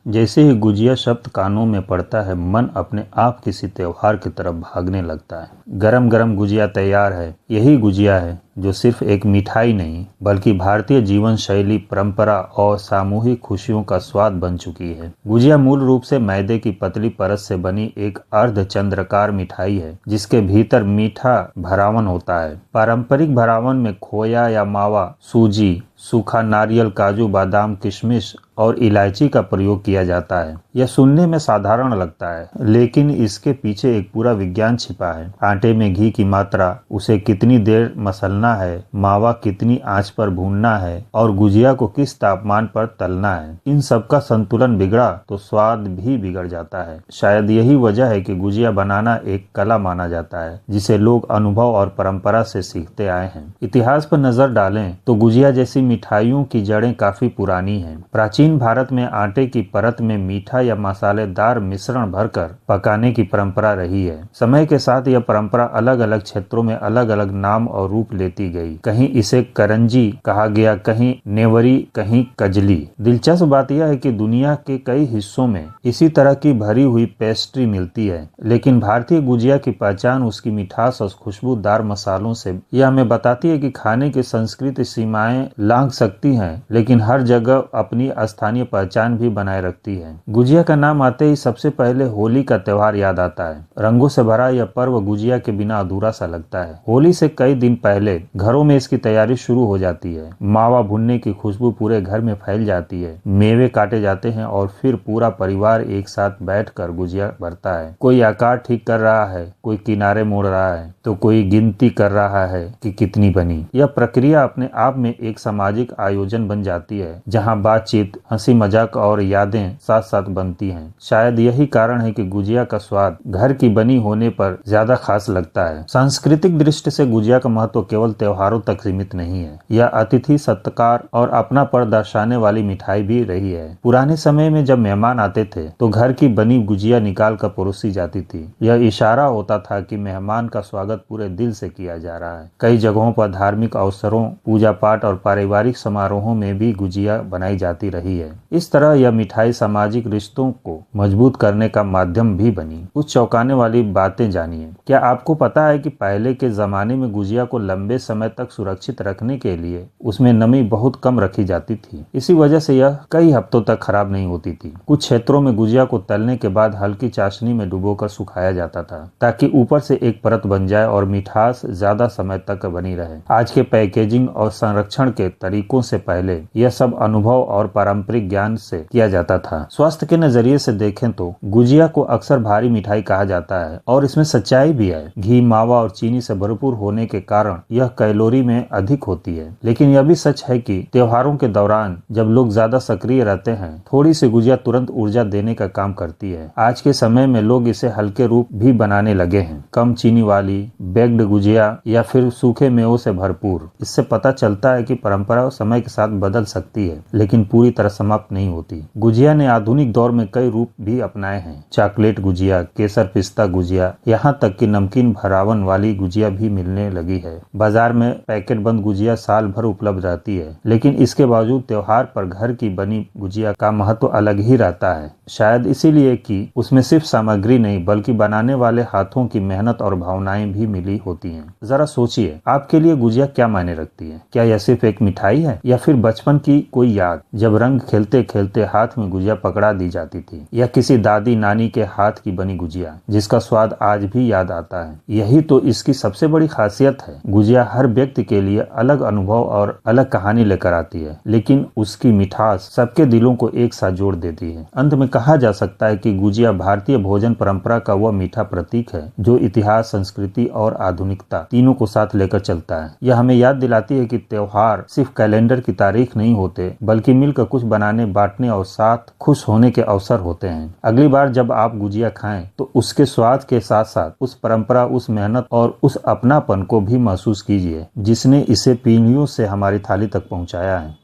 जैसे ही गुजिया शब्द कानों में पड़ता है, मन अपने आप किसी त्योहार की तरफ भागने लगता है। गरम गरम गुजिया तैयार है। यही गुजिया है जो सिर्फ एक मिठाई नहीं बल्कि भारतीय जीवन शैली, परंपरा और सामूहिक खुशियों का स्वाद बन चुकी है। गुजिया मूल रूप से मैदे की पतली परत से बनी एक अर्धचंद्राकार मिठाई है जिसके भीतर मीठा भरावन होता है। पारंपरिक भरावन में खोया या मावा, सूजी, सूखा नारियल, काजू, बादाम, किशमिश और इलायची का प्रयोग किया जाता है। यह सुनने में साधारण लगता है, लेकिन इसके पीछे एक पूरा विज्ञान छिपा है। आटे में घी की मात्रा, उसे कितनी देर मसलना है, मावा कितनी आंच पर भूनना है और गुजिया को किस तापमान पर तलना है। इन सब का संतुलन बिगड़ा तो स्वाद भी बिगड़ जाता है। शायद यही वजह है कि गुजिया बनाना एक कला माना जाता है जिसे लोग अनुभव और परंपरा से सीखते आए हैं। इतिहास पर नजर डालें तो गुजिया जैसी मिठाइयों की जड़ें काफी पुरानी हैं। प्राचीन भारत में आटे की परत में मीठा या मसालेदार मिश्रण भरकर पकाने की परंपरा रही है। समय के साथ यह परंपरा अलग अलग क्षेत्रों में अलग अलग नाम और रूप लेती गई। कहीं इसे करंजी कहा गया, कहीं नेवरी, कहीं कजली। दिलचस्प बात यह है कि दुनिया के कई हिस्सों में इसी तरह की भरी हुई पेस्ट्री मिलती है, लेकिन भारतीय गुजिया की पहचान उसकी मिठास और खुशबूदार मसालों से। यह हमें बताती है कि खाने की संस्कृति सीमाएं लांघ सकती हैं, लेकिन हर जगह अपनी स्थानीय पहचान भी बनाए रखती है। गुजिया का नाम आते ही सबसे पहले होली का त्योहार याद आता है। रंगों से भरा यह पर्व गुजिया के बिना अधूरा सा लगता है। होली से कई दिन पहले घरों में इसकी तैयारी शुरू हो जाती है। मावा भुनने की खुशबू पूरे घर में फैल जाती है। मेवे काटे जाते हैं और फिर पूरा परिवार एक साथ बैठकर गुजिया भरता है। कोई आकार ठीक कर रहा है, कोई किनारे मोड़ रहा है, तो कोई गिनती कर रहा है कि कितनी बनी। यह प्रक्रिया अपने आप में एक सामाजिक आयोजन बन जाती है जहां बातचीत, हंसी मजाक और यादें साथ साथ बनती हैं। शायद यही कारण है कि गुजिया का स्वाद घर की बनी होने पर ज्यादा खास लगता है। सांस्कृतिक दृष्टि से गुजिया का महत्व केवल त्योहारों तक सीमित नहीं है। यह अतिथि सत्कार और अपनापन दर्शाने वाली मिठाई भी रही है। पुराने समय में जब मेहमान आते थे तो घर की बनी गुजिया निकाल कर परोसी जाती थी। यह इशारा होता था कि मेहमान का स्वागत पूरे दिल से किया जा रहा है। कई जगहों पर धार्मिक अवसरों, पूजा पाठ और पारिवारिक समारोहों में भी गुजिया बनाई जाती रही है। इस तरह यह मिठाई सामाजिक रिश्तों को मजबूत करने का माध्यम भी बनी। कुछ चौंकाने वाली बातें जानिए। क्या आपको पता है कि पहले के जमाने में गुजिया को लंबे समय तक सुरक्षित रखने के लिए उसमें नमी बहुत कम रखी जाती थी। इसी वजह से यह कई हफ्तों तक खराब नहीं होती थी। कुछ क्षेत्रों में गुजिया को तलने के बाद हल्की चाशनी में डुबोकर सुखाया जाता था ताकि ऊपर से एक परत बन जाए और मिठास ज्यादा समय तक बनी रहे। आज के पैकेजिंग और संरक्षण के तरीकों से पहले यह सब अनुभव और पारंपरिक ज्ञान से किया जाता था। स्वास्थ्य के नजरिए से देखें तो गुजिया को अक्सर भारी मिठाई कहा जाता है और इसमें सच्चाई भी है। घी, मावा और चीनी से भरपूर होने के कारण यह कैलोरी में अधिक होती है। लेकिन यह भी सच है कि त्योहारों के दौरान जब लोग ज्यादा सक्रिय रहते हैं, थोड़ी सी गुजिया तुरंत ऊर्जा देने का काम करती है। आज के समय में लोग इसे हल्के रूप भी बनाने लगे हैं, कम चीनी वाली बेक्ड गुजिया या फिर सूखे मेवों से भरपूर। इससे पता चलता है कि परंपरा समय के साथ बदल सकती है लेकिन पूरी तरह समाप्त नहीं होती। गुजिया ने आधुनिक दौर में कई रूप भी अपनाए हैं। चॉकलेट गुजिया, केसर पिस्ता गुजिया, यहाँ तक कि नमकीन भरावन वाली गुजिया भी मिलने लगी है। बाजार में पैकेट बंद गुजिया साल भर उपलब्ध रहती है, लेकिन इसके बावजूद त्योहार पर घर की बनी गुजिया का महत्व अलग ही रहता है। शायद इसीलिए कि उसमें सिर्फ सामग्री नहीं बल्कि बनाने वाले हाथों की मेहनत और भावनाएं भी मिली होती हैं। जरा सोचिए, आपके लिए गुजिया क्या मायने रखती है? क्या यह सिर्फ एक मिठाई है या फिर बचपन की कोई याद जब रंग खेलते खेलते हाथ में गुजिया पकड़ा दी जाती थी, या किसी दादी नानी के हाथ की बनी गुजिया जिसका स्वाद आज भी याद आता है? यही तो इसकी सबसे बड़ी खासियत है। गुजिया हर व्यक्ति के लिए अलग अनुभव और अलग कहानी लेकर आती है, लेकिन उसकी मिठास सबके दिलों को एक साथ जोड़ देती है। अंत में कहा जा सकता है कि गुजिया भारतीय भोजन परंपरा का वह मीठा प्रतीक है जो इतिहास, संस्कृति और आधुनिकता तीनों को साथ लेकर चलता है। यह हमें याद दिलाती है कि त्योहार सिर्फ कैलेंडर की तारीख नहीं होते बल्कि मिलकर कुछ बनाने, बांटने और साथ खुश होने के अवसर होते हैं। अगली बार जब आप गुजिया खाएं तो उसके स्वाद के साथ साथ उस परंपरा, उस मेहनत और उस अपनापन को भी महसूस कीजिए जिसने इसे पीढ़ियों से हमारी थाली तक पहुंचाया है।